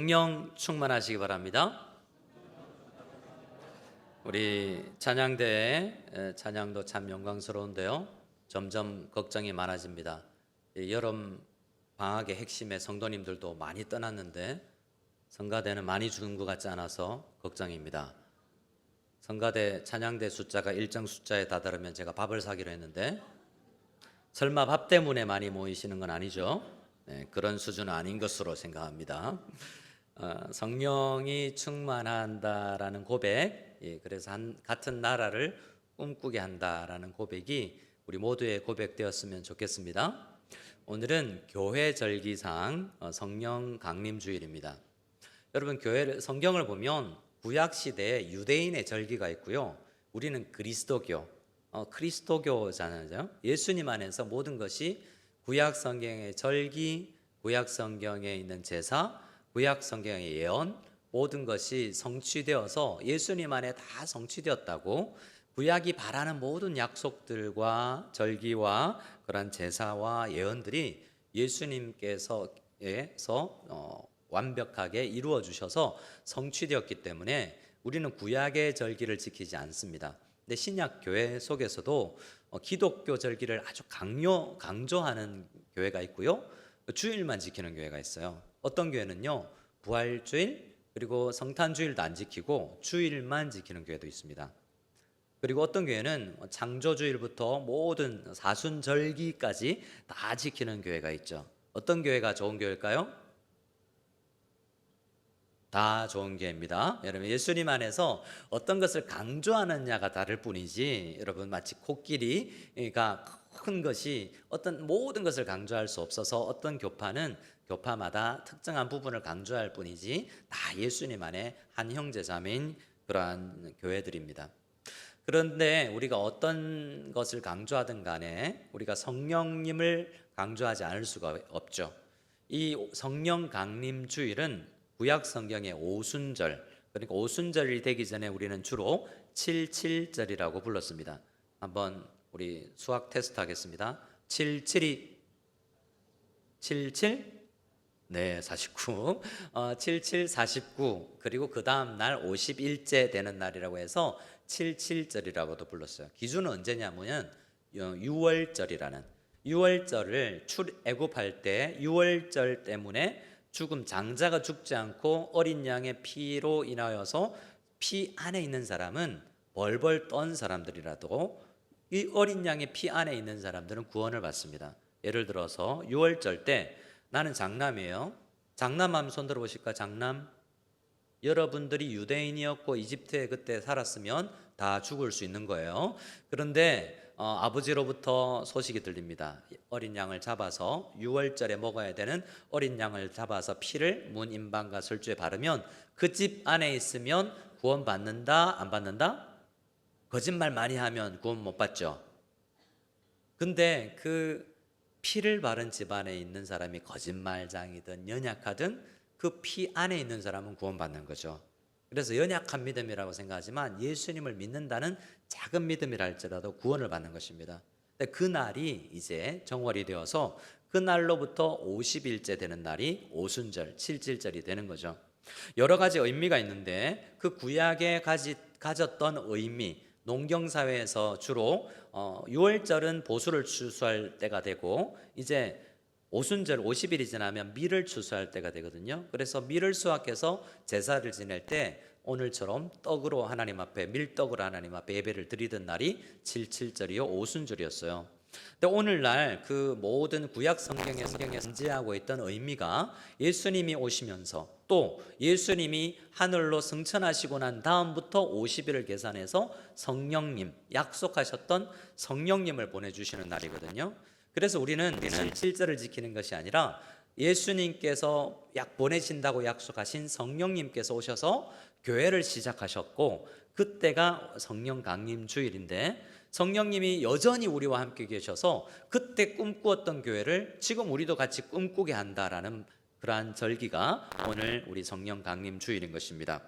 성령 충만하시기 바랍니다. 우리 찬양대의 찬양도 참 영광스러운데요, 점점 걱정이 많아집니다. 여름 방학의 핵심의 성도님들도 많이 떠났는데 성가대는 많이 죽은 것 같지 않아서 걱정입니다. 성가대 찬양대 숫자가 일정 숫자에 다다르면 제가 밥을 사기로 했는데, 설마 밥 때문에 많이 모이시는 건 아니죠? 네, 그런 수준은 아닌 것으로 생각합니다. 성령이 충만한다라는 고백, 그래서 같은 나라를 꿈꾸게 한다라는 고백이 우리 모두의 고백되었으면 좋겠습니다. 오늘은 교회 절기상 성령 강림주일입니다. 여러분, 성경을 보면 구약 시대에 유대인의 절기가 있고요, 우리는 그리스도교, 그리스도교잖아요. 예수님 안에서 모든 것이 구약 성경의 절기, 구약 성경에 있는 제사, 구약 성경의 예언, 모든 것이 성취되어서 예수님 안에 다 성취되었다고, 구약이 바라는 모든 약속들과 절기와 그런 제사와 예언들이 예수님께서 완벽하게 이루어 주셔서 성취되었기 때문에 우리는 구약의 절기를 지키지 않습니다. 근데 신약 교회 속에서도 기독교 절기를 아주 강조하는 교회가 있고요, 주일만 지키는 교회가 있어요. 어떤 교회는요, 부활주일 그리고 성탄주일도 안 지키고 주일만 지키는 교회도 있습니다. 그리고 어떤 교회는 창조주일부터 모든 사순절기까지 다 지키는 교회가 있죠. 어떤 교회가 좋은 교회일까요? 다 좋은 교회입니다. 여러분, 예수님 안에서 어떤 것을 강조하느냐가 다를 뿐이지, 여러분, 마치 코끼리가 큰 것이 어떤 모든 것을 강조할 수 없어서 어떤 교파는 교파마다 특정한 부분을 강조할 뿐이지 다 예수님 안에 한 형제 자매인 그러한 교회들입니다. 그런데 우리가 어떤 것을 강조하든 간에 우리가 성령님을 강조하지 않을 수가 없죠. 이 성령 강림 주일은 구약 성경의 오순절, 그러니까 오순절이 되기 전에 우리는 주로 77절이라고 불렀습니다. 한번 우리 수학 테스트 하겠습니다. 77이 77? 네, 49. 77, 49. 그리고 그 다음 날 51째 되는 날이라고 해서 77절이라고도 불렀어요. 기준은 언제냐면 6월절이라는, 6월절을 출애굽할 때 6월절 때문에 죽음, 장자가 죽지 않고 어린 양의 피로 인하여서 피 안에 있는 사람은 벌벌 떤 사람들이라도 이 어린 양의 피 안에 있는 사람들은 구원을 받습니다. 예를 들어서 6월절 때 나는 장남이에요. 장남하면 손 들어보실까? 장남. 여러분들이 유대인이었고 이집트에 그때 살았으면 다 죽을 수 있는 거예요. 그런데 아버지로부터 소식이 들립니다. 어린 양을 잡아서 6월절에 먹어야 되는 어린 양을 잡아서 피를 문 임방과 설주에 바르면 그 집 안에 있으면 구원 받는다, 안 받는다? 거짓말 많이 하면 구원 못 받죠. 근데 그 피를 바른 집 안에 있는 사람이 거짓말장이든 연약하든 그 피 안에 있는 사람은 구원받는 거죠. 그래서 연약한 믿음이라고 생각하지만 예수님을 믿는다는 작은 믿음이라 할지라도 구원을 받는 것입니다. 그 날이 이제 정월이 되어서 그 날로부터 50일째 되는 날이 오순절, 77절이 되는 거죠. 여러 가지 의미가 있는데 그 구약에 가졌던 의미, 농경사회에서 주로 6월절은 보수를 추수할 때가 되고, 이제 오순절 50일이 지나면 밀을 추수할 때가 되거든요. 그래서 밀을 수확해서 제사를 지낼 때 오늘처럼 떡으로 하나님 앞에, 밀떡으로 하나님 앞에 예배를 드리던 날이 77절이요 오순절이었어요. 근데 오늘날 그 모든 구약 성경에서 전제하고 있던 의미가 예수님이 오시면서 또 예수님이 하늘로 승천하시고 난 다음부터 50일을 계산해서 성령님, 약속하셨던 성령님을 보내주시는 날이거든요. 그래서 우리는 77절을 지키는 것이 아니라 예수님께서 보내신다고 약속하신 성령님께서 오셔서 교회를 시작하셨고, 그때가 성령 강림 주일인데 성령님이 여전히 우리와 함께 계셔서 그때 꿈꾸었던 교회를 지금 우리도 같이 꿈꾸게 한다라는 그러한 절기가 오늘 우리 성령 강림 주일인 것입니다.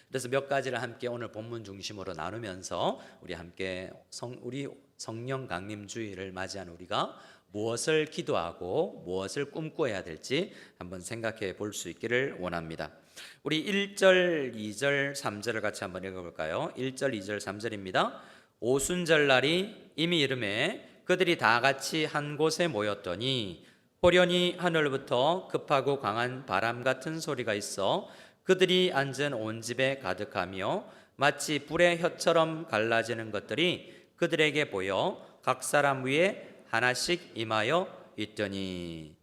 그래서 몇 가지를 함께 오늘 본문 중심으로 나누면서 우리 함께 우리 성령 강림 주일을 맞이한 우리가 무엇을 기도하고 무엇을 꿈꿔야 될지 한번 생각해 볼 수 있기를 원합니다. 우리 1절, 2절, 3절을 같이 한번 읽어볼까요? 1절, 2절, 3절입니다. 오순절날이 이미 이름에 그들이 다 같이 한 곳에 모였더니 호련히 하늘부터 급하고 강한 바람 같은 소리가 있어 그들이 앉은 온 집에 가득하며 마치 불의 혀처럼 갈라지는 것들이 그들에게 보여 각 사람 위에 하나씩 임하여 있더니.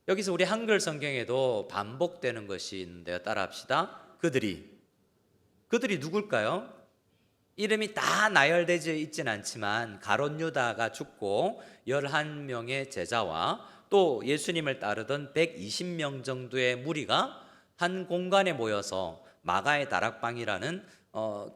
여기서 우리 한글 성경에도 반복되는 것이 있는데요. 따라합시다. 그들이 누굴까요? 이름이 다 나열되지 있진 않지만 가롯 유다가 죽고 11명의 제자와 또 예수님을 따르던 120명 정도의 무리가 한 공간에 모여서 마가의 다락방이라는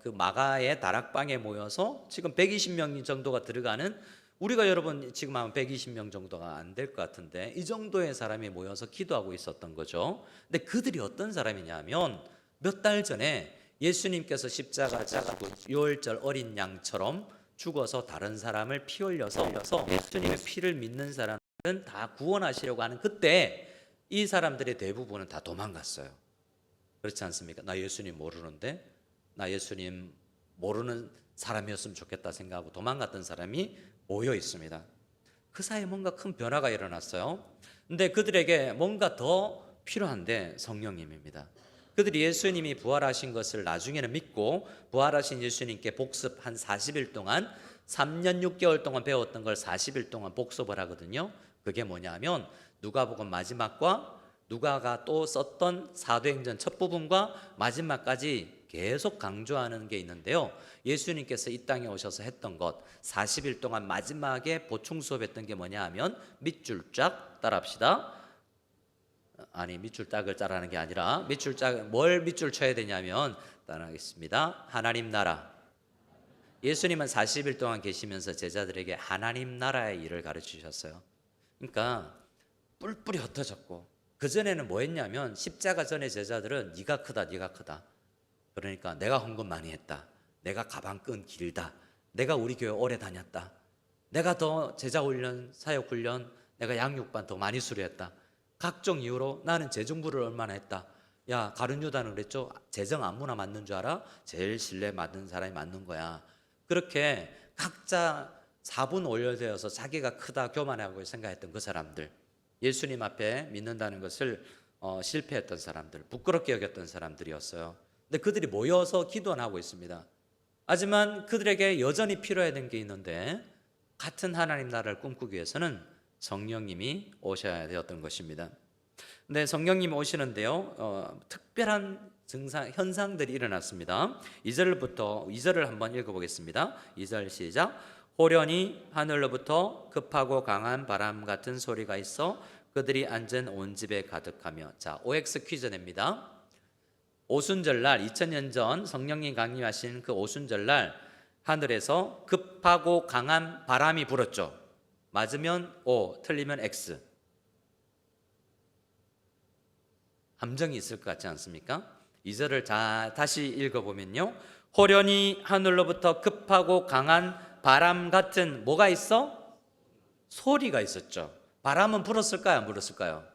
그 마가의 다락방에 모여서 지금 120명 정도가 들어가는, 우리가 여러분 지금 하면 120명 정도가 안 될 것 같은데 이 정도의 사람이 모여서 기도하고 있었던 거죠. 근데 그들이 어떤 사람이냐면 몇 달 전에 예수님께서 십자가 지고 유월절 어린 양처럼 죽어서 다른 사람을 피 흘려서 예수님의 피를 믿는 사람들은 다 구원하시려고 하는 그때 이 사람들의 대부분은 다 도망갔어요. 그렇지 않습니까? 나 예수님 모르는데, 나 예수님 모르는 사람이었으면 좋겠다 생각하고 도망갔던 사람이 모여 있습니다. 그 사이에 뭔가 큰 변화가 일어났어요. 근데 그들에게 뭔가 더 필요한데 성령님입니다. 그들이 예수님이 부활하신 것을 나중에는 믿고 부활하신 예수님께 복습 한 40일 동안 3년 6개월 동안 배웠던 걸 40일 동안 복습을 하거든요. 그게 뭐냐면 누가복음 마지막과 누가가 또 썼던 사도행전 첫 부분과 마지막까지 계속 강조하는 게 있는데요. 예수님께서 이 땅에 오셔서 했던 것 40일 동안 마지막에 보충 수업했던 게 뭐냐 하면 밑줄 짝, 따라합시다. 아니 밑줄 짝을 짜라는 게 아니라 밑줄 짝, 뭘 밑줄 쳐야 되냐면 따라하겠습니다. 하나님 나라. 예수님은 40일 동안 계시면서 제자들에게 하나님 나라의 일을 가르치셨어요. 그러니까 뿔뿔이 흩어졌고, 그전에는 뭐 했냐면 십자가 전에 제자들은 네가 크다 네가 크다, 그러니까 내가 헌금 많이 했다, 내가 가방끈 길다, 내가 우리 교회 오래 다녔다, 내가 더 제자 훈련 사역 훈련 내가 양육반 더 많이 수료했다, 각종 이유로 나는 재정부를 얼마나 했다. 야, 가룟 유다는 그랬죠. 재정 아무나 맞는 줄 알아? 제일 신뢰 맞는 사람이 맞는 거야. 그렇게 각자 4분 올려되어서 자기가 크다 교만하고 생각했던 그 사람들, 예수님 앞에 믿는다는 것을 실패했던 사람들, 부끄럽게 여겼던 사람들이었어요. 근데 그들이 모여서 기도는 하고 있습니다. 하지만 그들에게 여전히 필요해야 되는 게 있는데, 같은 하나님 나라를 꿈꾸기 위해서는 성령님이 오셔야 되었던 것입니다. 근데 성령님이 오시는데요, 특별한 증상, 현상들이 일어났습니다. 2절을 한번 읽어보겠습니다. 2절 시작. 호련히 하늘로부터 급하고 강한 바람 같은 소리가 있어 그들이 앉은 온 집에 가득하며. 자, OX 퀴즈 냅니다. 오순절날 2000년 전 성령님 강림하신 그 오순절날 하늘에서 급하고 강한 바람이 불었죠. 맞으면 O, 틀리면 X. 함정이 있을 것 같지 않습니까? 2절을 다시 읽어보면요, 호련히 하늘로부터 급하고 강한 바람 같은 뭐가 있어? 소리가 있었죠. 바람은 불었을까요? 안 불었을까요?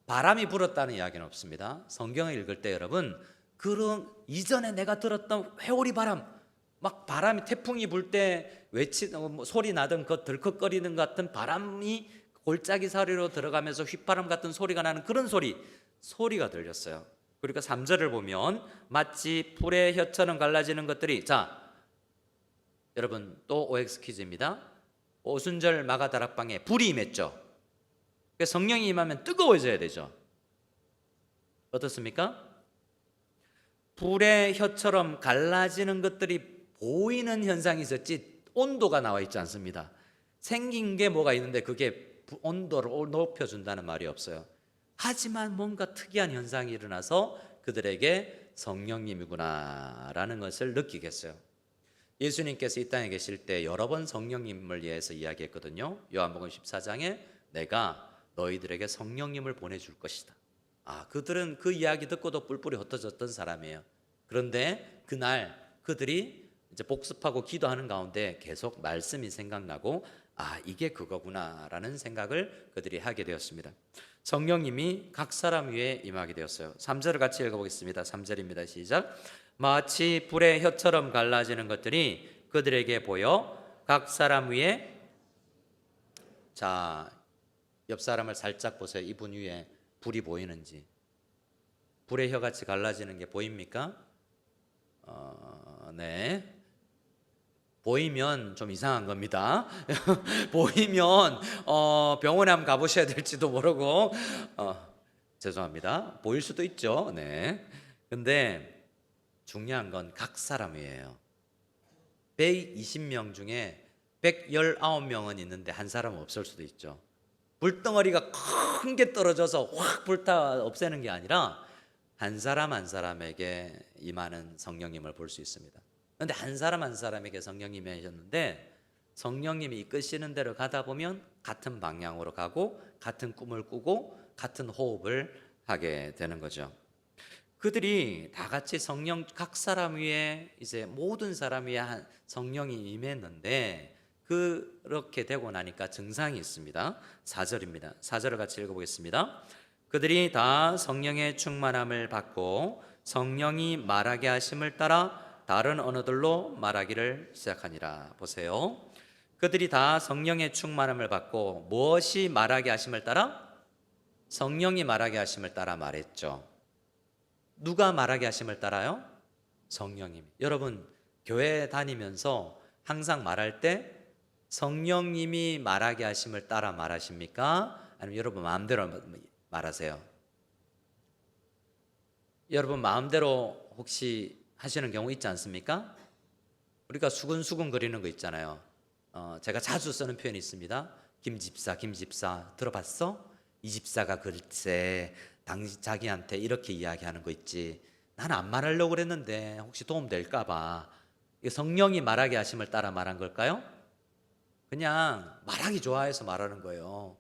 바람이 불었다는 이야기는 없습니다. 성경을 읽을 때 여러분, 그런 이전에 내가 들었던 회오리 바람, 막 바람이 태풍이 불 때 소리 나던 그 덜컥거리는 것 같은 바람이 골짜기 사이로 들어가면서 휘바람 같은 소리가 나는 그런 소리가 들렸어요. 그러니까 3절을 보면 마치 불의 혀처럼 갈라지는 것들이, 자 여러분 또 OX 퀴즈입니다. 오순절 마가 다락방에 불이 임했죠. 그러니까 성령이 임하면 뜨거워져야 되죠. 어떻습니까? 불의 혀처럼 갈라지는 것들이 보이는 현상이 있었지 온도가 나와 있지 않습니다. 생긴 게 뭐가 있는데 그게 온도를 높여준다는 말이 없어요. 하지만 뭔가 특이한 현상이 일어나서 그들에게 성령님이구나 라는 것을 느끼겠어요. 예수님께서 이 땅에 계실 때 여러 번 성령님을 위해서 이야기했거든요. 요한복음 14장에 내가 너희들에게 성령님을 보내줄 것이다. 그들은 그 이야기 듣고도 뿔뿔이 흩어졌던 사람이에요. 그런데 그날 그들이 이제 복습하고 기도하는 가운데 계속 말씀이 생각나고 아, 이게 그거구나라는 생각을 그들이 하게 되었습니다. 성령님이 각 사람 위에 임하게 되었어요. 3절을 같이 읽어보겠습니다. 3절입니다. 시작. 마치 불의 혀처럼 갈라지는 것들이 그들에게 보여 각 사람 위에, 자, 옆 사람을 살짝 보세요. 이분 위에 불이 보이는지. 불의 혀같이 갈라지는 게 보입니까? 네. 보이면 좀 이상한 겁니다. 보이면 병원에 한번 가보셔야 될지도 모르고, 죄송합니다. 보일 수도 있죠. 네. 근데 중요한 건 각 사람이에요. 120명 중에 119명은 있는데 한 사람은 없을 수도 있죠. 불덩어리가 큰 게 떨어져서 확 불타 없애는 게 아니라 한 사람 한 사람에게 임하는 성령님을 볼 수 있습니다. 그런데 한 사람 한 사람에게 성령님이 하셨는데, 성령님이 이끄시는 대로 가다 보면 같은 방향으로 가고 같은 꿈을 꾸고 같은 호흡을 하게 되는 거죠. 그들이 다 같이 성령, 각 사람 위에, 이제 모든 사람 위에 성령이 임했는데, 그렇게 되고 나니까 증상이 있습니다. 4절입니다. 4절을 같이 읽어보겠습니다. 그들이 다 성령의 충만함을 받고 성령이 말하게 하심을 따라 다른 언어들로 말하기를 시작하니라. 보세요. 그들이 다 성령의 충만함을 받고 무엇이 말하게 하심을 따라? 성령이 말하게 하심을 따라 말했죠. 누가 말하게 하심을 따라요? 성령님. 여러분, 교회 다니면서 항상 말할 때 성령님이 말하게 하심을 따라 말하십니까? 아니면 여러분 마음대로 말하세요? 여러분 마음대로 혹시 하시는 경우 있지 않습니까? 우리가 수근수근 거리는 거 있잖아요. 제가 자주 쓰는 표현이 있습니다. 김집사 들어봤어? 이 집사가 글쎄 자기한테 이렇게 이야기하는 거 있지. 나는 안 말하려고 그랬는데 혹시 도움 될까 봐. 성령이 말하게 하심을 따라 말한 걸까요? 그냥 말하기 좋아해서 말하는 거예요.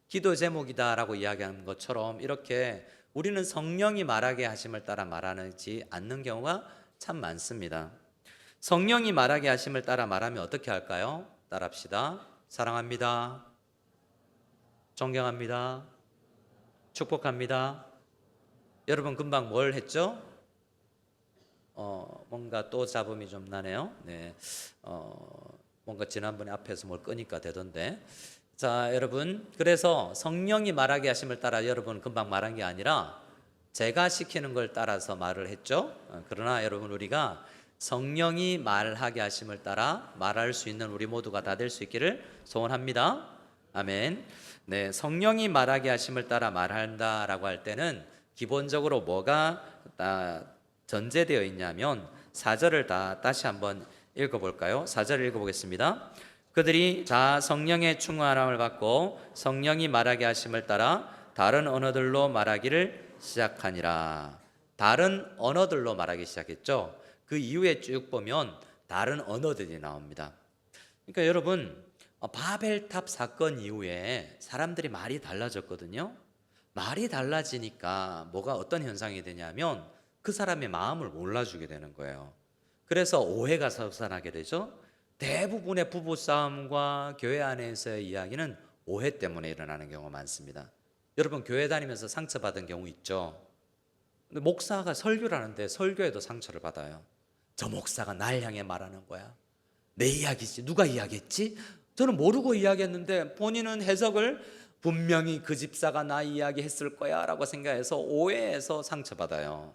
기도 제목이다라고 이야기하는 것처럼 이렇게 우리는 성령이 말하게 하심을 따라 말하지 않는 경우가 참 많습니다. 성령이 말하게 하심을 따라 말하면 어떻게 할까요? 따라합시다. 사랑합니다. 존경합니다. 축복합니다. 여러분 금방 뭘 했죠? 뭔가 또 잡음이 좀 나네요. 네. 뭔가 지난번에 앞에서 뭘 끄니까 되던데. 자, 여러분, 그래서 성령이 말하게 하심을 따라 여러분 금방 말한 게 아니라 제가 시키는 걸 따라서 말을 했죠. 그러나 여러분, 우리가 성령이 말하게 하심을 따라 말할 수 있는 우리 모두가 다 될 수 있기를 소원합니다. 아멘. 네, 성령이 말하게 하심을 따라 말한다라고 할 때는 기본적으로 뭐가 전제되어 있냐면 4절을 다시 한번 읽어볼까요? 4절을 읽어보겠습니다. 그들이 자 성령의 충만함을 받고 성령이 말하게 하심을 따라 다른 언어들로 말하기를 시작하니라. 다른 언어들로 말하기 시작했죠. 그 이후에 쭉 보면 다른 언어들이 나옵니다. 그러니까 여러분, 바벨탑 사건 이후에 사람들이 말이 달라졌거든요. 말이 달라지니까 뭐가 어떤 현상이 되냐면 그 사람의 마음을 몰라주게 되는 거예요. 그래서 오해가 섭산하게 되죠. 대부분의 부부싸움과 교회 안에서의 이야기는 오해 때문에 일어나는 경우가 많습니다. 여러분 교회 다니면서 상처받은 경우 있죠. 근데 목사가 설교를 하는데 설교에도 상처를 받아요. 저 목사가 날 향해 말하는 거야. 내 이야기지. 누가 이야기했지? 저는 모르고 이야기했는데 본인은 해석을 분명히 그 집사가 나 이야기했을 거야 라고 생각해서 오해해서 상처받아요.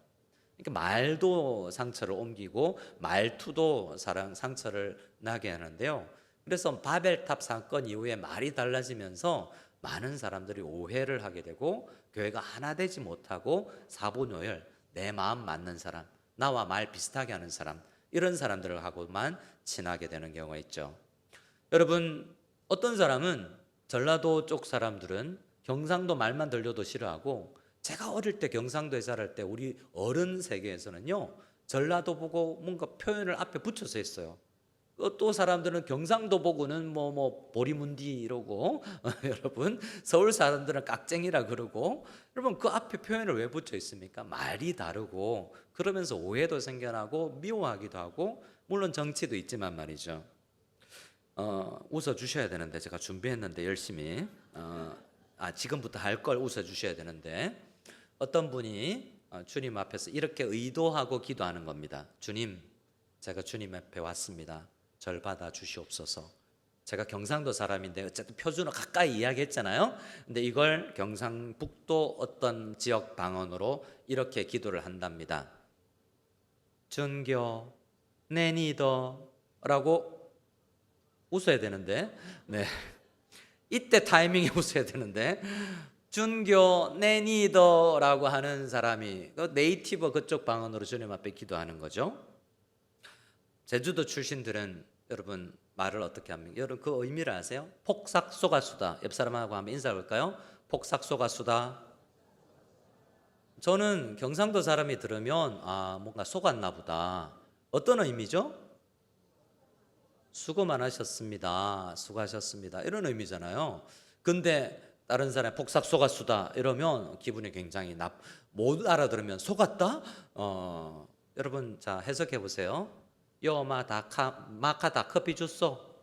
그러니까 말도 상처를 옮기고 말투도 상처를 나게 하는데요. 그래서 바벨탑 사건 이후에 말이 달라지면서 많은 사람들이 오해를 하게 되고 교회가 하나 되지 못하고 사분오열, 내 마음 맞는 사람, 나와 말 비슷하게 하는 사람, 이런 사람들하고만 친하게 되는 경우가 있죠. 여러분, 어떤 사람은 전라도 쪽 사람들은 경상도 말만 들려도 싫어하고, 제가 어릴 때 경상도에 자랄 때 우리 어른 세계에서는요 전라도 보고 뭔가 표현을 앞에 붙여서 했어요. 또 사람들은 경상도 보고는 뭐 보리문디 이러고 여러분 서울 사람들은 깍쟁이라 그러고, 여러분 그 앞에 표현을 왜 붙여 있습니까? 말이 다르고 그러면서 오해도 생겨나고 미워하기도 하고, 물론 정치도 있지만 말이죠. 웃어 주셔야 되는데 제가 준비했는데 열심히 지금부터 할 걸 웃어 주셔야 되는데 어떤 분이 주님 앞에서 이렇게 의도하고 기도하는 겁니다. 주님, 제가 주님 앞에 왔습니다. 절 받아 주시옵소서. 제가 경상도 사람인데 어쨌든 표준어 가까이 이야기했잖아요. 근데 이걸 경상북도 어떤 지역 방언으로 이렇게 기도를 한답니다. 준교 내니더라고 웃어야 되는데, 네, 이때 타이밍에 웃어야 되는데, 준교 내니더라고 하는 사람이 네이티브 그쪽 방언으로 주님 앞에 기도하는 거죠. 제주도 출신들은 여러분 말을 어떻게 합니까? 여러분 그 의미를 아세요? 폭삭 쏘가수다. 옆 사람하고 한번 인사해 볼까요? 폭삭 쏘가수다. 저는 경상도 사람이 들으면 뭔가 속았나 보다. 어떤 의미죠? 수고 많으셨습니다. 수고하셨습니다. 이런 의미잖아요. 근데 다른 사람이 폭삭 속았수다 이러면 기분이 굉장히 못 알아들으면 속았다? 여러분 자 해석해 보세요. 마카다 커피 줬어.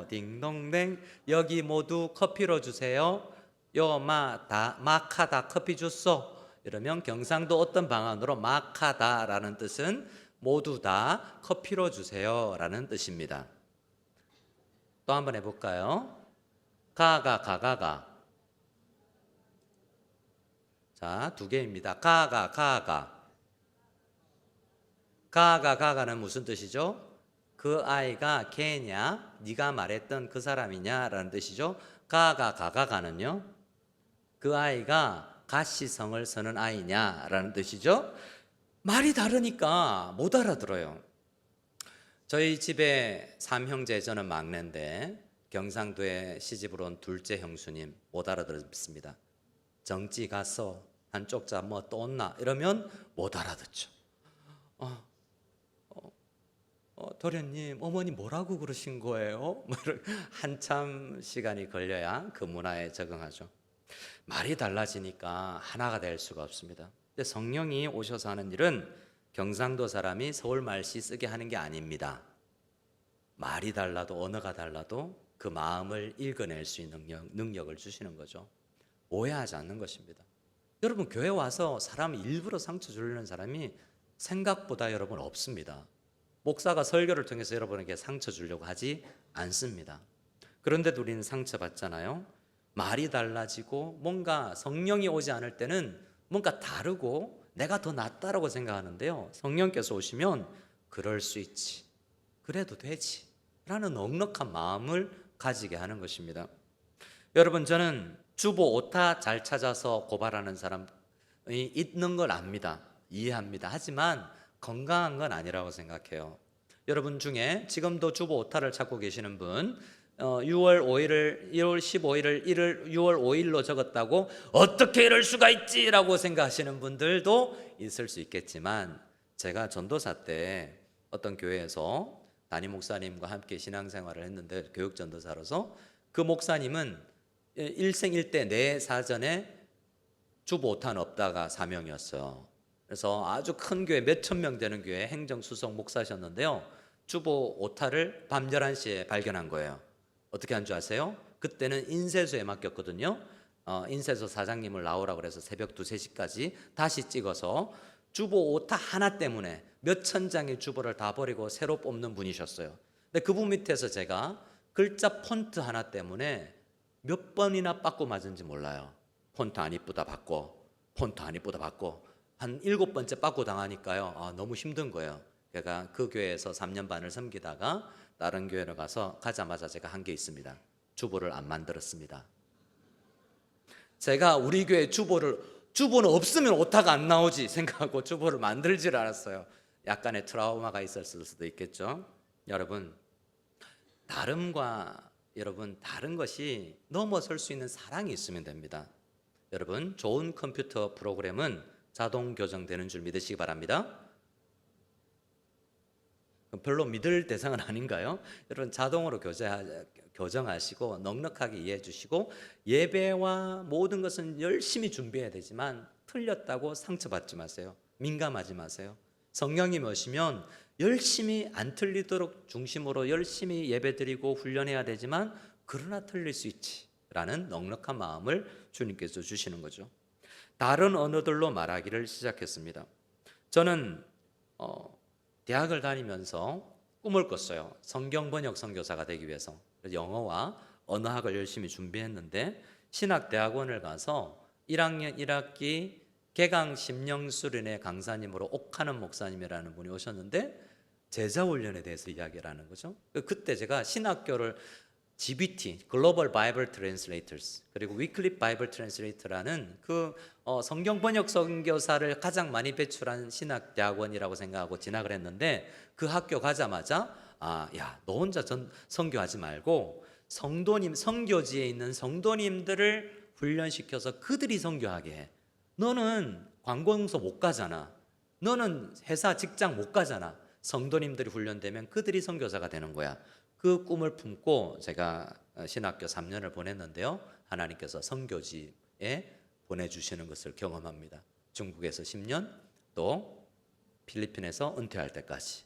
딩동댕 여기 모두 커피로 주세요. 마카다 커피 줬어. 이러면 경상도 어떤 방언으로 마카다라는 뜻은 모두 다 커피로 주세요라는 뜻입니다. 또 한번 해볼까요? 가가. 자, 두 개입니다. 가가는 무슨 뜻이죠? 그 아이가 걔냐? 네가 말했던 그 사람이냐라는 뜻이죠. 가가는요. 그 아이가 가시성을 서는 아이냐라는 뜻이죠. 말이 다르니까 못 알아들어요. 저희 집에 3형제, 저는 막내인데 경상도에 시집으로 온 둘째 형수님 못 알아들었습니다. 정지 가서 한쪽 자 뭐 또 온나 이러면 못 알아듣죠. 도련님 어머니 뭐라고 그러신 거예요? 한참 시간이 걸려야 그 문화에 적응하죠. 말이 달라지니까 하나가 될 수가 없습니다. 근데 성령이 오셔서 하는 일은 경상도 사람이 서울 말씨 쓰게 하는 게 아닙니다. 말이 달라도 언어가 달라도 그 마음을 읽어낼 수 있는 능력을 주시는 거죠. 오해하지 않는 것입니다. 여러분 교회 와서 사람 일부러 상처 주려는 사람이 생각보다 여러분 없습니다. 목사가 설교를 통해서 여러분에게 상처 주려고 하지 않습니다. 그런데도 우리는 상처받잖아요. 말이 달라지고 뭔가 성령이 오지 않을 때는 뭔가 다르고 내가 더 낫다라고 생각하는데요. 성령께서 오시면 그럴 수 있지, 그래도 되지 라는 넉넉한 마음을 가지게 하는 것입니다. 여러분 저는 주보 오타 잘 찾아서 고발하는 사람이 있는 걸 압니다. 이해합니다. 하지만 건강한 건 아니라고 생각해요. 여러분 중에 지금도 주보 오타를 찾고 계시는 분 6월 15일을 6월 5일로 적었다고 어떻게 이럴 수가 있지라고 생각하시는 분들도 있을 수 있겠지만 제가 전도사 때 어떤 교회에서 담임 목사님과 함께 신앙생활을 했는데 교육전도사로서 그 목사님은 일생일대 내 사전에 주보 오타는 없다가 사명이었어요. 그래서 아주 큰 교회 몇천 명 되는 교회 행정수석 목사셨는데요. 주보 오타를 밤 11시에 발견한 거예요. 어떻게 한 줄 아세요? 그때는 인쇄소에 맡겼거든요. 인쇄소 사장님을 나오라고 해서 새벽 2, 3시까지 다시 찍어서 주보 오타 하나 때문에 몇천 장의 주보를 다 버리고 새로 뽑는 분이셨어요. 근데 그분 밑에서 제가 글자 폰트 하나 때문에 몇 번이나 빠꾸 맞은지 몰라요. 폰트 안 이쁘다 바꿔, 폰트 안 이쁘다 바꿔. 한 7번째 빠꾸 당하니까요. 너무 힘든 거예요. 제가 그 교회에서 3년 반을 섬기다가 다른 교회로 가자마자 제가 한 게 있습니다. 주보를 안 만들었습니다. 제가 우리 교회 주보는 없으면 오타가 안 나오지 생각하고 주보를 만들지를 않았어요. 약간의 트라우마가 있었을 수도 있겠죠. 여러분 다른 것이 넘어설 수 있는 사랑이 있으면 됩니다. 여러분 좋은 컴퓨터 프로그램은 자동 교정되는 줄 믿으시기 바랍니다. 별로 믿을 대상은 아닌가요? 여러분 자동으로 교정하시고 넉넉하게 이해해 주시고 예배와 모든 것은 열심히 준비해야 되지만 틀렸다고 상처받지 마세요. 민감하지 마세요. 성령님이 오시면 열심히 안 틀리도록 중심으로 열심히 예배드리고 훈련해야 되지만 그러나 틀릴 수 있지라는 넉넉한 마음을 주님께서 주시는 거죠. 다른 언어들로 말하기를 시작했습니다. 저는 대학을 다니면서 꿈을 꿨어요. 성경 번역 선교사가 되기 위해서. 영어와 언어학을 열심히 준비했는데 신학대학원을 가서 1학년 1학기 개강 심령수련의 강사님으로 옥하는 목사님이라는 분이 오셨는데 제자훈련에 대해서 이야기를 하는 거죠. 그때 제가 신학교를 GBT, 글로벌 바이블 트랜슬레이터스, 그리고 위클리 바이블 트랜슬레이터라는 그 성경 번역 선교사를 가장 많이 배출한 신학 대학원이라고 생각하고 진학을 했는데 그 학교 가자마자 야, 너 혼자 선교하지 말고 성도님, 선교지에 있는 성도님들을 훈련시켜서 그들이 선교하게 해. 너는 관공서 못 가잖아. 너는 회사 직장 못 가잖아. 성도님들이 훈련되면 그들이 선교사가 되는 거야. 그 꿈을 품고 제가 신학교 3년을 보냈는데요. 하나님께서 선교지에 보내주시는 것을 경험합니다. 중국에서 10년, 또 필리핀에서 은퇴할 때까지.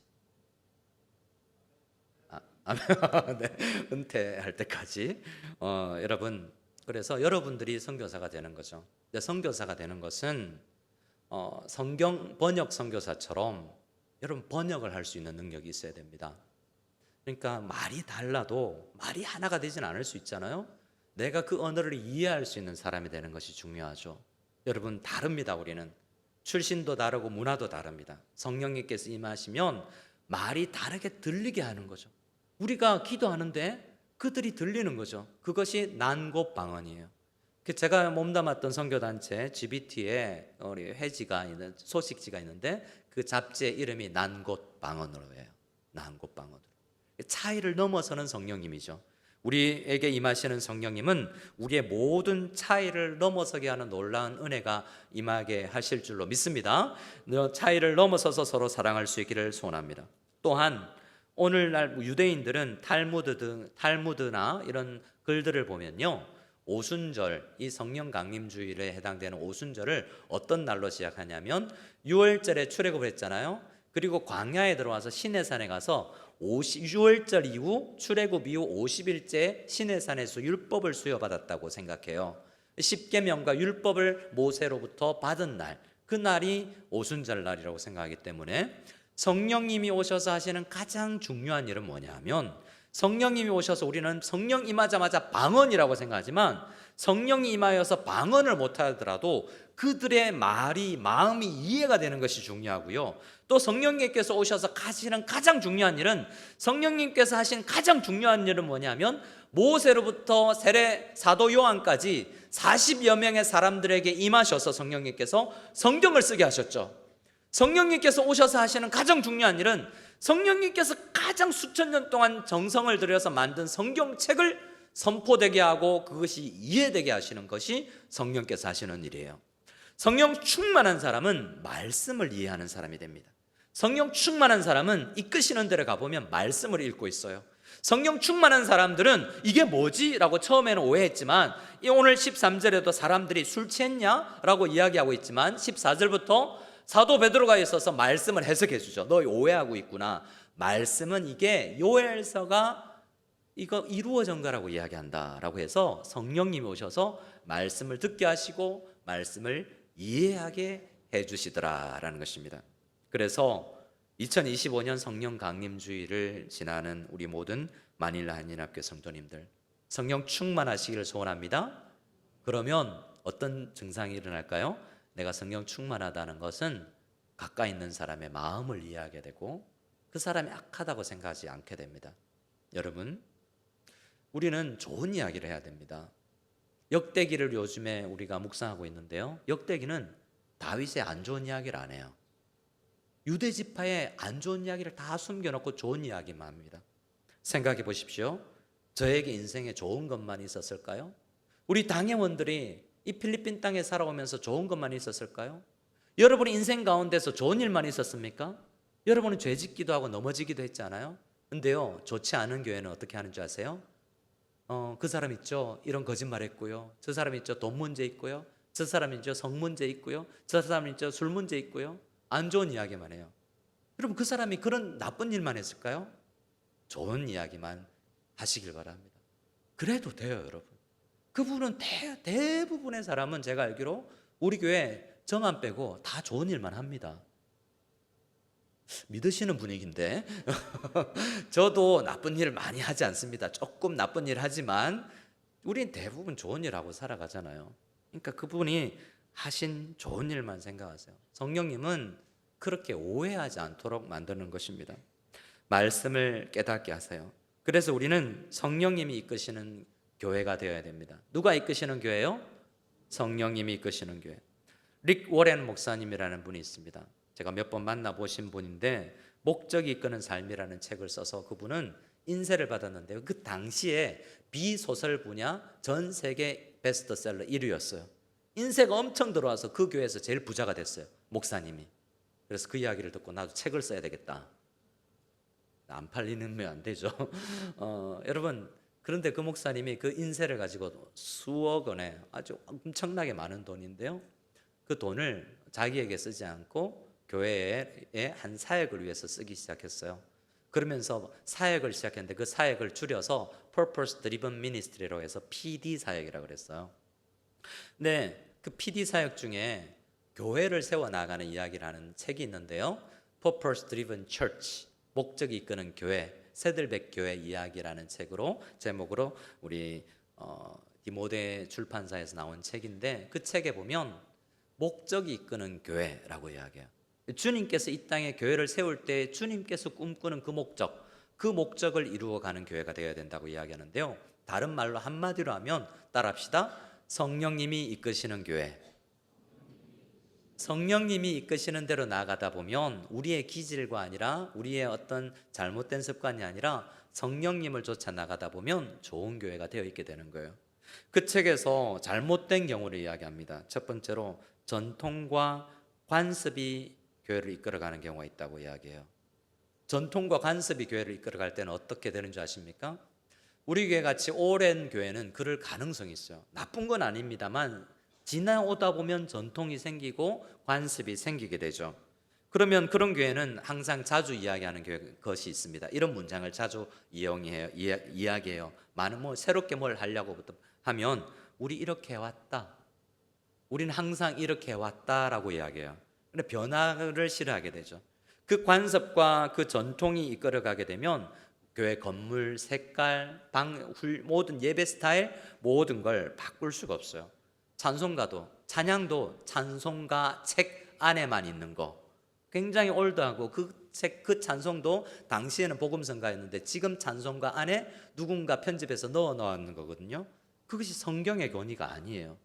네, 은퇴할 때까지. 여러분, 그래서 여러분들이 선교사가 되는 거죠. 근데 선교사가 되는 것은 성경 번역 선교사처럼 여러분 번역을 할 수 있는 능력이 있어야 됩니다. 그러니까 말이 달라도 말이 하나가 되진 않을 수 있잖아요. 내가 그 언어를 이해할 수 있는 사람이 되는 것이 중요하죠. 여러분 다릅니다. 우리는 출신도 다르고 문화도 다릅니다. 성령님께서 임하시면 말이 다르게 들리게 하는 거죠. 우리가 기도하는데 그들이 들리는 거죠. 그것이 난곳방언이에요. 제가 몸담았던 선교단체 GBT에 우리 회지가 있는 소식지가 있는데 그 잡지의 이름이 난곳방언으로 해요. 난곳방언으로. 차이를 넘어서는 성령님이죠. 우리에게 임하시는 성령님은 우리의 모든 차이를 넘어서게 하는 놀라운 은혜가 임하게 하실 줄로 믿습니다. 차이를 넘어서서 서로 사랑할 수 있기를 소원합니다. 또한 오늘날 유대인들은 탈무드나 이런 글들을 보면요, 오순절, 이 성령 강림주일에 해당되는 오순절을 어떤 날로 시작하냐면 6월절에 출애굽을 했잖아요. 그리고 광야에 들어와서 시내산에 가서 6월절 이후 출애굽 이후 50일째 시내산에서 율법을 수여받았다고 생각해요. 십계명과 율법을 모세로부터 받은 날, 그 날이 오순절 날이라고 생각하기 때문에 성령님이 오셔서 하시는 가장 중요한 일은 뭐냐면, 성령님이 오셔서 우리는 성령 임하자마자 방언이라고 생각하지만 성령이 임하여서 방언을 못하더라도 그들의 마음이 이해가 되는 것이 중요하고요. 또 성령님께서 오셔서 하시는 가장 중요한 일은, 성령님께서 하신 가장 중요한 일은 뭐냐면 모세로부터 세례 사도 요한까지 40여 명의 사람들에게 임하셔서 성령님께서 성경을 쓰게 하셨죠. 성령님께서 오셔서 하시는 가장 중요한 일은 성령님께서 가장 수천 년 동안 정성을 들여서 만든 성경책을 선포되게 하고 그것이 이해되게 하시는 것이 성령께서 하시는 일이에요. 성령 충만한 사람은 말씀을 이해하는 사람이 됩니다. 성령 충만한 사람은 이끄시는 데를 가보면 말씀을 읽고 있어요. 성령 충만한 사람들은 이게 뭐지? 라고 처음에는 오해했지만 오늘 13절에도 사람들이 술 취했냐? 라고 이야기하고 있지만 14절부터 사도 베드로가 있어서 말씀을 해석해 주죠. 너 오해하고 있구나. 말씀은 이게 요엘서가 이거 이루어진 거라고 이야기한다라고 해서 성령님이 오셔서 말씀을 듣게 하시고 말씀을 이해하게 해 주시더라라는 것입니다. 그래서 2025년 성령 강림주의를 지나는 우리 모든 마닐라 한인학교 성도님들, 성령 충만하시기를 소원합니다. 그러면 어떤 증상이 일어날까요? 내가 성령 충만하다는 것은 가까이 있는 사람의 마음을 이해하게 되고 그 사람이 악하다고 생각하지 않게 됩니다. 여러분, 우리는 좋은 이야기를 해야 됩니다. 역대기를 요즘에 우리가 묵상하고 있는데요, 역대기는 다윗의 안 좋은 이야기를 안 해요. 유대 지파의 안 좋은 이야기를 다 숨겨놓고 좋은 이야기만 합니다. 생각해 보십시오. 저에게 인생에 좋은 것만 있었을까요? 우리 당회원들이 이 필리핀 땅에 살아오면서 좋은 것만 있었을까요? 여러분의 인생 가운데서 좋은 일만 있었습니까? 여러분은 죄 짓기도 하고 넘어지기도 했지 않아요? 근데요, 좋지 않은 교회는 어떻게 하는 줄 아세요? 그 사람 있죠, 이런 거짓말 했고요. 저 사람 있죠, 돈 문제 있고요. 저 사람 있죠, 성 문제 있고요. 저 사람 있죠, 술 문제 있고요. 안 좋은 이야기만 해요. 여러분 그 사람이 그런 나쁜 일만 했을까요? 좋은 이야기만 하시길 바랍니다. 그래도 돼요, 여러분. 그분은 대부분의 사람은 제가 알기로 우리 교회 저만 빼고 다 좋은 일만 합니다. 믿으시는 분위기인데 저도 나쁜 일을 많이 하지 않습니다. 조금 나쁜 일 하지만 우린 대부분 좋은 일 하고 살아가잖아요. 그러니까 그분이 하신 좋은 일만 생각하세요. 성령님은 그렇게 오해하지 않도록 만드는 것입니다. 말씀을 깨닫게 하세요. 그래서 우리는 성령님이 이끄시는 교회가 되어야 됩니다. 누가 이끄시는 교회요? 성령님이 이끄시는 교회. 릭 워렌 목사님이라는 분이 있습니다. 제가 몇 번 만나보신 분인데 목적이 이끄는 삶이라는 책을 써서 그분은 인쇄를 받았는데요. 그 당시에 비소설 분야 전 세계 베스트셀러 1위였어요. 인쇄가 엄청 들어와서 그 교회에서 제일 부자가 됐어요. 목사님이. 그래서 그 이야기를 듣고 나도 책을 써야 되겠다. 안 팔리면 안 되죠. 여러분 그런데 그 목사님이 그 인쇄를 가지고 수억 원의 아주 엄청나게 많은 돈인데요. 그 돈을 자기에게 쓰지 않고 교회의 한 사역을 위해서 쓰기 시작했어요. 그러면서 사역을 시작했는데 그 사역을 줄여서 Purpose Driven Ministry라고 해서 PD 사역이라고 그랬어요. 네, 그 PD 사역 중에 교회를 세워나가는 이야기를 하는 책이 있는데요. Purpose Driven Church, 목적이 이끄는 교회, 세들백 교회 이야기라는 책으로 제목으로 우리 디모데 출판사에서 나온 책인데 그 책에 보면 목적이 이끄는 교회라고 이야기해요. 주님께서 이 땅에 교회를 세울 때 주님께서 꿈꾸는 그 목적을 이루어가는 교회가 되어야 된다고 이야기하는데요. 다른 말로 한마디로 하면 따라합시다. 성령님이 이끄시는 교회. 성령님이 이끄시는 대로 나아가다 보면 우리의 기질과 아니라 우리의 어떤 잘못된 습관이 아니라 성령님을 쫓아 나가다 보면 좋은 교회가 되어 있게 되는 거예요. 그 책에서 잘못된 경우를 이야기합니다. 첫 번째로 전통과 관습이 교회를 이끌어가는 경우가 있다고 이야기해요. 전통과 관습이 교회를 이끌어갈 때는 어떻게 되는 줄 아십니까? 우리 교회 같이 오랜 교회는 그럴 가능성이 있어요. 나쁜 건 아닙니다만 지나오다 보면 전통이 생기고 관습이 생기게 되죠. 그러면 그런 교회는 항상 자주 이야기하는 것이 있습니다. 이런 문장을 자주 이야기해요. 많은 새롭게 뭘 하려고 하면 우리 이렇게 해왔다. 우리는 항상 이렇게 해왔다라고 이야기해요. 근데 변화를 싫어하게 되죠. 그 관습과 그 전통이 이끌어가게 되면 교회 건물, 색깔, 모든 예배 스타일 모든 걸 바꿀 수가 없어요. 찬송가도 찬양도 찬송가 책 안에만 있는 거 굉장히 올드하고 그 찬송도 당시에는 복음성가였는데 지금 찬송가 안에 누군가 편집해서 넣어 놓는 거거든요. 그것이 성경의 권위가 아니에요.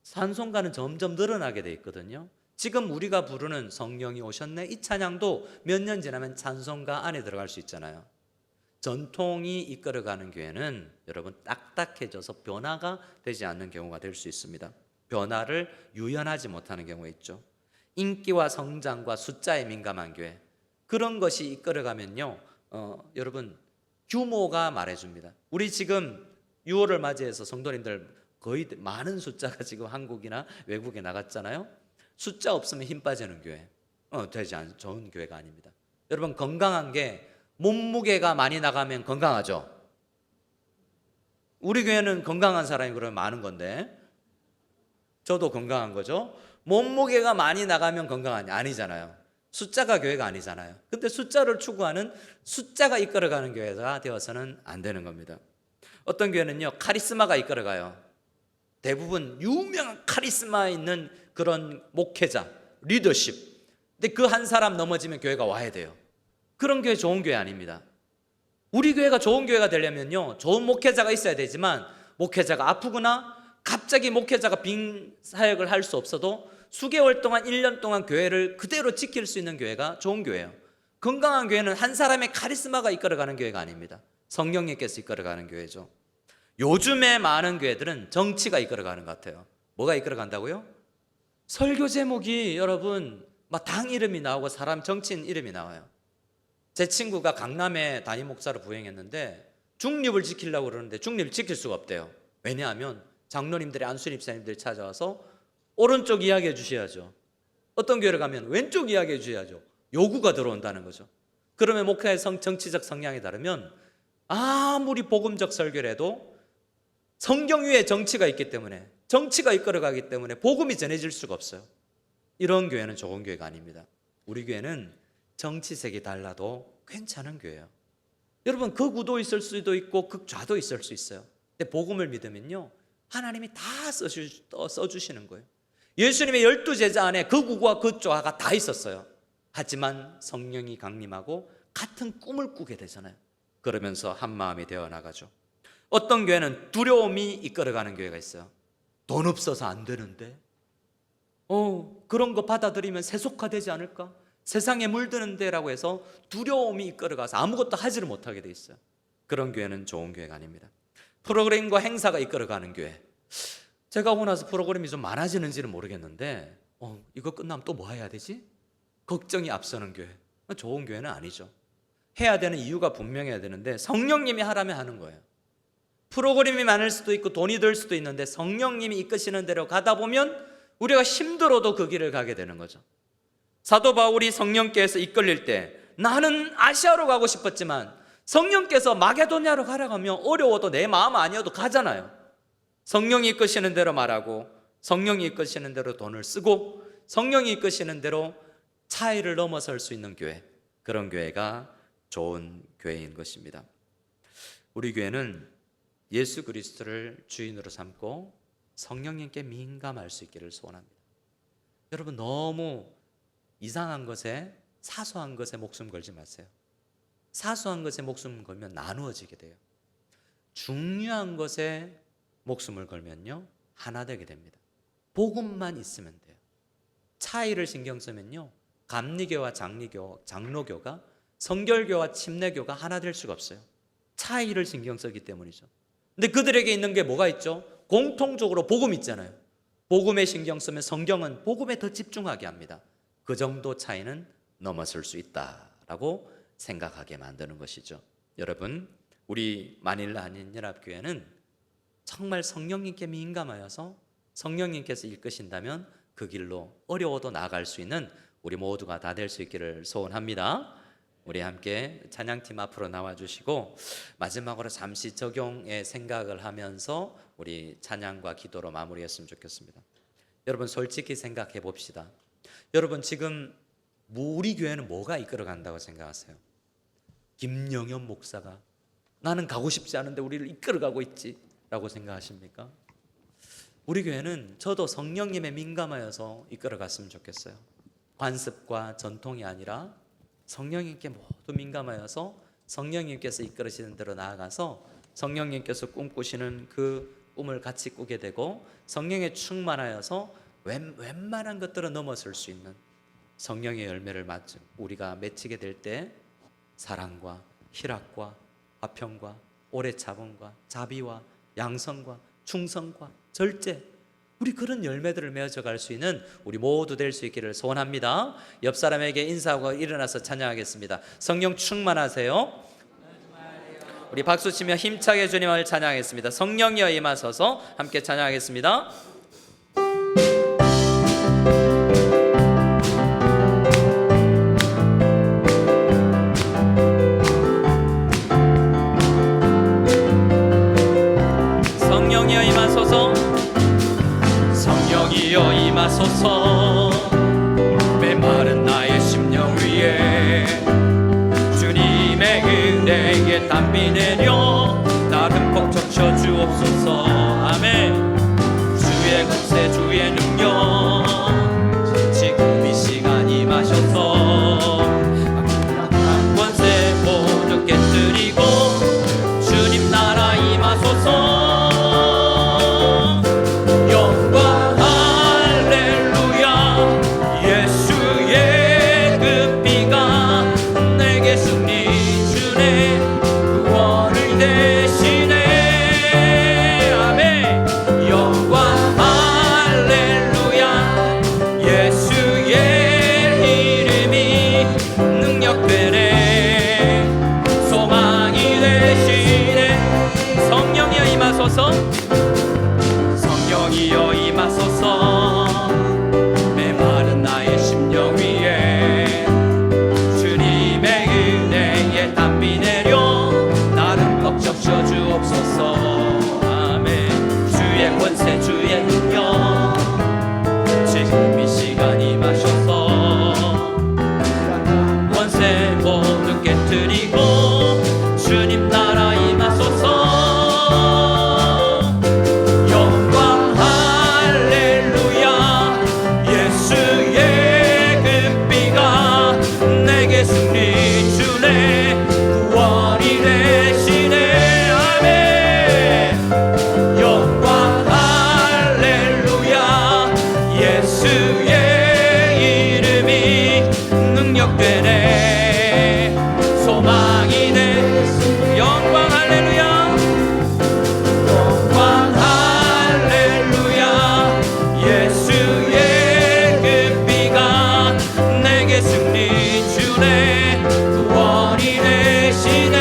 찬송가는 점점 늘어나게 돼 있거든요. 지금 우리가 부르는 성령이 오셨네 이 찬양도 몇 년 지나면 찬송가 안에 들어갈 수 있잖아요. 전통이 이끌어가는 교회는 여러분 딱딱해져서 변화가 되지 않는 경우가 될 수 있습니다. 변화를 유연하지 못하는 경우가 있죠. 인기와 성장과 숫자에 민감한 교회 그런 것이 이끌어가면요 여러분 규모가 말해줍니다. 우리 지금 6월을 맞이해서 성도님들 거의 많은 숫자가 지금 한국이나 외국에 나갔잖아요. 숫자 없으면 힘 빠지는 교회 되지 않은 좋은 교회가 아닙니다. 여러분 건강한 게 몸무게가 많이 나가면 건강하죠. 우리 교회는 건강한 사람이 그러면 많은 건데 저도 건강한 거죠. 몸무게가 많이 나가면 건강하냐? 아니잖아요. 숫자가 교회가 아니잖아요. 근데 숫자를 추구하는 숫자가 이끌어가는 교회가 되어서는 안 되는 겁니다. 어떤 교회는요 카리스마가 이끌어가요. 대부분 유명한 카리스마 있는 그런 목회자, 리더십. 근데 그 한 사람 넘어지면 교회가 와야 돼요. 그런 교회 좋은 교회 아닙니다. 우리 교회가 좋은 교회가 되려면요 좋은 목회자가 있어야 되지만 목회자가 아프거나 갑자기 목회자가 빈 사역을 할 수 없어도 수개월 동안 1년 동안 교회를 그대로 지킬 수 있는 교회가 좋은 교회예요. 건강한 교회는 한 사람의 카리스마가 이끌어가는 교회가 아닙니다. 성령님께서 이끌어가는 교회죠. 요즘에 많은 교회들은 정치가 이끌어가는 것 같아요. 뭐가 이끌어간다고요? 설교 제목이 여러분 막 당 이름이 나오고 사람 정치인 이름이 나와요. 제 친구가 강남에 담임 목사로 부행했는데 중립을 지키려고 그러는데 중립을 지킬 수가 없대요. 왜냐하면 장로님들이 안수립사님들이 찾아와서 오른쪽 이야기해 주셔야죠. 어떤 교회를 가면 왼쪽 이야기해 주셔야죠. 요구가 들어온다는 거죠. 그러면 목회의 정치적 성향에 따르면 아무리 복음적 설교를 해도 성경 위에 정치가 있기 때문에, 정치가 이끌어가기 때문에 복음이 전해질 수가 없어요. 이런 교회는 좋은 교회가 아닙니다. 우리 교회는 정치색이 달라도 괜찮은 교회예요. 여러분, 극우도 있을 수도 있고 극좌도 있을 수 있어요. 근데 복음을 믿으면요, 하나님이 다 써주시는 거예요. 예수님의 12제자 안에 극우와 극좌가 다 있었어요. 하지만 성령이 강림하고 같은 꿈을 꾸게 되잖아요. 그러면서 한 마음이 되어 나가죠. 어떤 교회는 두려움이 이끌어가는 교회가 있어요. 돈 없어서 안 되는데, 그런 거 받아들이면 세속화되지 않을까? 세상에 물드는 데라고 해서 두려움이 이끌어가서 아무것도 하지를 못하게 돼 있어요. 그런 교회는 좋은 교회가 아닙니다. 프로그램과 행사가 이끌어가는 교회. 제가 오고 나서 프로그램이 좀 많아지는지는 모르겠는데, 이거 끝나면 또 뭐 해야 되지? 걱정이 앞서는 교회. 좋은 교회는 아니죠. 해야 되는 이유가 분명해야 되는데 성령님이 하라면 하는 거예요. 프로그램이 많을 수도 있고 돈이 들 수도 있는데 성령님이 이끄시는 대로 가다 보면 우리가 힘들어도 그 길을 가게 되는 거죠. 사도 바울이 성령께서 이끌릴 때 나는 아시아로 가고 싶었지만 성령께서 마게도냐로 가라고 하면 어려워도 내 마음 아니어도 가잖아요. 성령이 이끄시는 대로 말하고 성령이 이끄시는 대로 돈을 쓰고 성령이 이끄시는 대로 차이를 넘어설 수 있는 교회, 그런 교회가 좋은 교회인 것입니다. 우리 교회는 예수 그리스도를 주인으로 삼고 성령님께 민감할 수 있기를 소원합니다. 여러분, 너무 이상한 것에, 사소한 것에 목숨 걸지 마세요. 사소한 것에 목숨 걸면 나누어지게 돼요. 중요한 것에 목숨을 걸면요, 하나 되게 됩니다. 복음만 있으면 돼요. 차이를 신경 쓰면요, 감리교와 장로교가, 성결교와 침례교가 하나 될 수가 없어요. 차이를 신경 쓰기 때문이죠. 근데 그들에게 있는 게 뭐가 있죠? 공통적으로 복음 있잖아요. 복음에 신경 쓰면 성경은 복음에 더 집중하게 합니다. 그 정도 차이는 넘어설 수 있다라고 생각하게 만드는 것이죠. 여러분, 우리 마닐라 한인연합교회는 정말 성령님께 민감하여서 성령님께서 이끄신다면 그 길로 어려워도 나아갈 수 있는 우리 모두가 다 될 수 있기를 소원합니다. 우리 함께 찬양팀 앞으로 나와주시고 마지막으로 잠시 적용의 생각을 하면서 우리 찬양과 기도로 마무리했으면 좋겠습니다. 여러분, 솔직히 생각해 봅시다. 여러분, 지금 우리 교회는 뭐가 이끌어간다고 생각하세요? 김영현 목사가 나는 가고 싶지 않은데 우리를 이끌어가고 있지 라고 생각하십니까? 우리 교회는 저도 성령님에 민감하여서 이끌어갔으면 좋겠어요. 관습과 전통이 아니라 성령님께 모두 민감하여서 성령님께서 이끌으시는 대로 나아가서 성령님께서 꿈꾸시는 그 꿈을 같이 꾸게 되고 성령에 충만하여서 웬만한 것들은 넘어설 수 있는 성령의 열매를 우리가 맺히게 될 때 사랑과 희락과 화평과 오래 참음과 자비와 양성과 충성과 절제, 우리 그런 열매들을 맺어갈 수 있는 우리 모두 될 수 있기를 소원합니다. 옆 사람에게 인사하고 일어나서 찬양하겠습니다. 성령 충만하세요. 우리 박수치며 힘차게 주님을 찬양하겠습니다. 성령이여 임하소서. 함께 찬양하겠습니다. 성령이여 임하소서. 성령이여 임하소서. 메마른 나의 심령 위에 주님의 은혜에 담비 내려 나 흠뻑 적셔 주옵소서. 아멘. 주의 능력되네. 소망이 돼. 영광 할렐루야. 영광 할렐루야. 예수의 그 피가 내게 승리 주네. 구원이 되시네.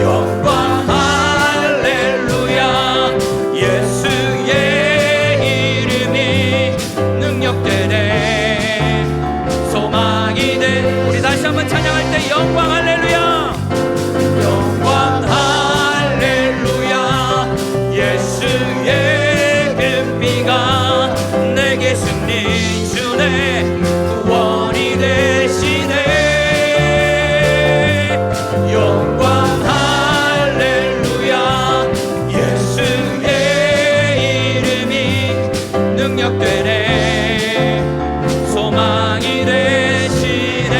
영광 할렐루야. 예수의 이름이 능력되네. 소망이 돼. 우리 다시 한번 찬양할 때 영광 할렐루야. 영광 할렐루야. 예수의 그 피가 내게 승리 주네. 구원이 되시네. 영광 할렐루야. 예수의 이름이 능력되네. 소망이 되시네.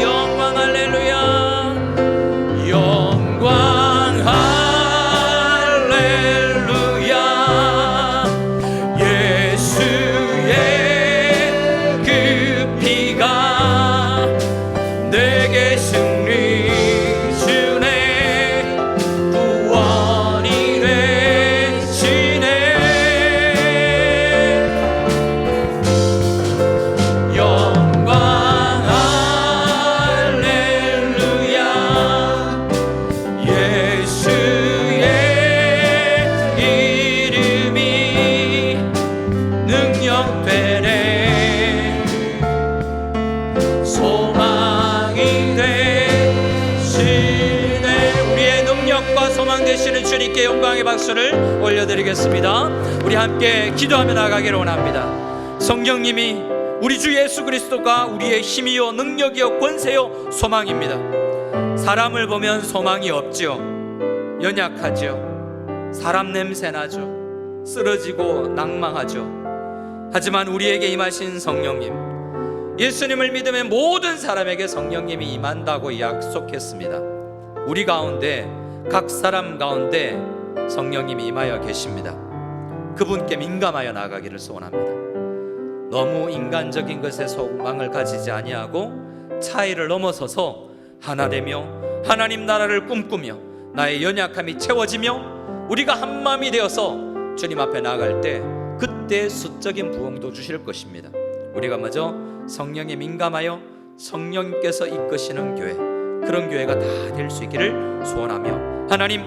영광 할렐루야. 영광 할렐루야. 예수의 그 피가 내게 승리 주네. 구원이 되시네. 영광 할렐루야. 예수의 이름이 능력되네. 소망이 되시네. 우리의 능력과 소망 되시는 주님께 영광의 박수를 올려드리겠습니다. 우리 함께 기도하며 나가기를 원합니다. 성령님이 우리 주 예수 그리스도가 우리의 힘이요 능력이요 권세요 소망입니다. 사람을 보면 소망이 없지요. 연약하죠. 사람 냄새 나죠. 쓰러지고 낭망하죠. 하지만 우리에게 임하신 성령님, 예수님을 믿으면 모든 사람에게 성령님이 임한다고 약속했습니다. 우리 가운데, 각 사람 가운데 성령님이 임하여 계십니다. 그분께 민감하여 나가기를 소원합니다. 너무 인간적인 것에 소망을 가지지 아니하고 차이를 넘어서서 하나 되며 하나님 나라를 꿈꾸며 나의 연약함이 채워지며 우리가 한 마음이 되어서 주님 앞에 나아갈 때 그때 수적인 부흥도 주실 것입니다. 우리가 먼저 성령에 민감하여 성령께서 이끄시는 교회, 그런 교회가 다 될 수 있기를 소원하며, 하나님,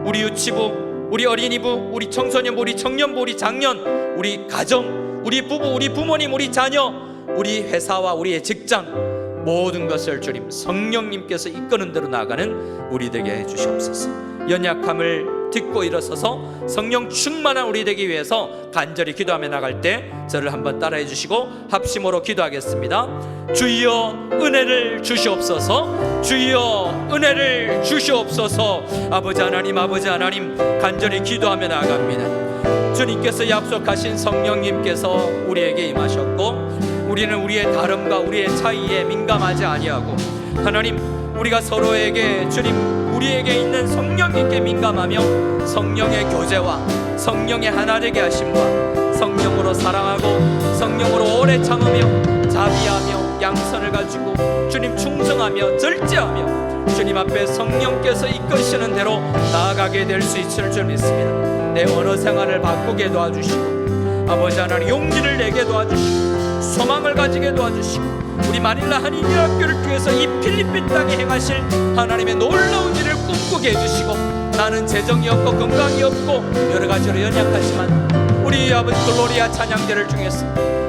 우리 유치부, 우리 어린이부, 우리 청소년부, 우리 청년부, 우리 장년, 우리 가정, 우리 부부, 우리 부모님, 우리 자녀, 우리 회사와 우리의 직장, 모든 것을 주님 성령님께서 이끄는 대로 나가는 우리 되게 해주시옵소서. 연약함을 딛고 일어서서 성령 충만한 우리 되기 위해서 간절히 기도하며 나갈 때 저를 한번 따라해 주시고 합심으로 기도하겠습니다. 주여 은혜를 주시옵소서. 주여 은혜를 주시옵소서. 아버지 하나님, 아버지 하나님, 간절히 기도하며 나아갑니다. 주님께서 약속하신 성령님께서 우리에게 임하셨고, 우리는 우리의 다름과 우리의 차이에 민감하지 아니하고, 하나님, 우리가 서로에게 주님 우리에게 있는 성령님께 민감하며 성령의 교제와 성령의 하나 되게 하심과 성령으로 사랑하고 성령으로 오래 참으며 자비하며 양선을 가지고 주님 충성하며 절제하며 주님 앞에 성령께서 이끄시는 대로 나아가게 될 수 있을 줄 믿습니다. 내 언어 생활을 바꾸게 도와주시고, 아버지 하나님 용기를 내게 도와주시고 소망을 가지게 도와주시고, 우리 마닐라 한인연합교를 통해서 이 필리핀 땅에 행하실 하나님의 놀라운 일을 꿈꾸게 해주시고, 나는 재정이 없고 건강이 없고 여러 가지로 연약하지만 우리 아버지 글로리아 찬양대를 통해서,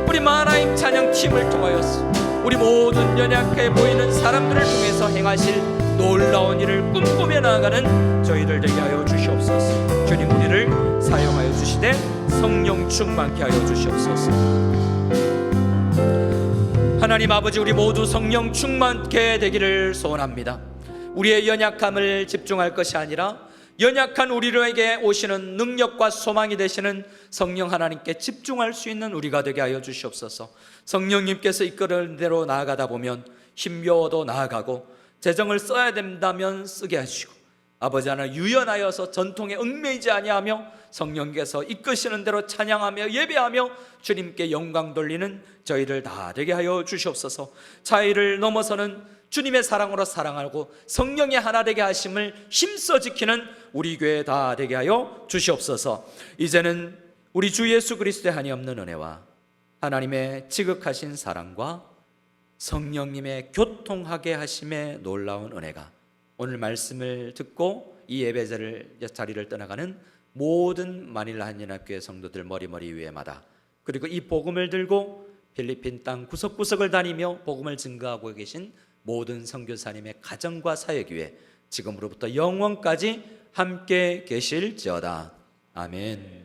우리 마나임 찬양팀을 통하여서 우리 모든 연약해 보이는 사람들을 통해서 행하실 놀라운 일을 꿈꾸며 나아가는 저희들 되게 하여 주시옵소서. 주님, 우리를 사용하여 주시되 성령 충만케 하여 주시옵소서. 하나님 아버지, 우리 모두 성령 충만케 되기를 소원합니다. 우리의 연약함을 집중할 것이 아니라 연약한 우리에게 오시는 능력과 소망이 되시는 성령 하나님께 집중할 수 있는 우리가 되게 하여 주시옵소서. 성령님께서 이끄는 대로 나아가다 보면 힘겨워도 나아가고 재정을 써야 된다면 쓰게 하시고, 아버지 하나님 유연하여서 전통에 얽매이지 아니하며 성령께서 이끄시는 대로 찬양하며 예배하며 주님께 영광 돌리는 저희들 다 되게 하여 주시옵소서. 차이를 넘어서는 주님의 사랑으로 사랑하고 성령의 하나 되게 하심을 힘써 지키는 우리 교회 다 되게 하여 주시옵소서. 이제는 우리 주 예수 그리스도의 한이 없는 은혜와 하나님의 지극하신 사랑과 성령님의 교통하게 하심의 놀라운 은혜가 오늘 말씀을 듣고 이 예배 자리를 떠나가는 모든 마닐라 한인학교의 성도들 머리 위에마다, 그리고 이 복음을 들고 필리핀 땅 구석구석을 다니며 복음을 증거하고 계신 모든 선교사님의 가정과 사역 위에 지금으로부터 영원까지 함께 계실지어다. 아멘.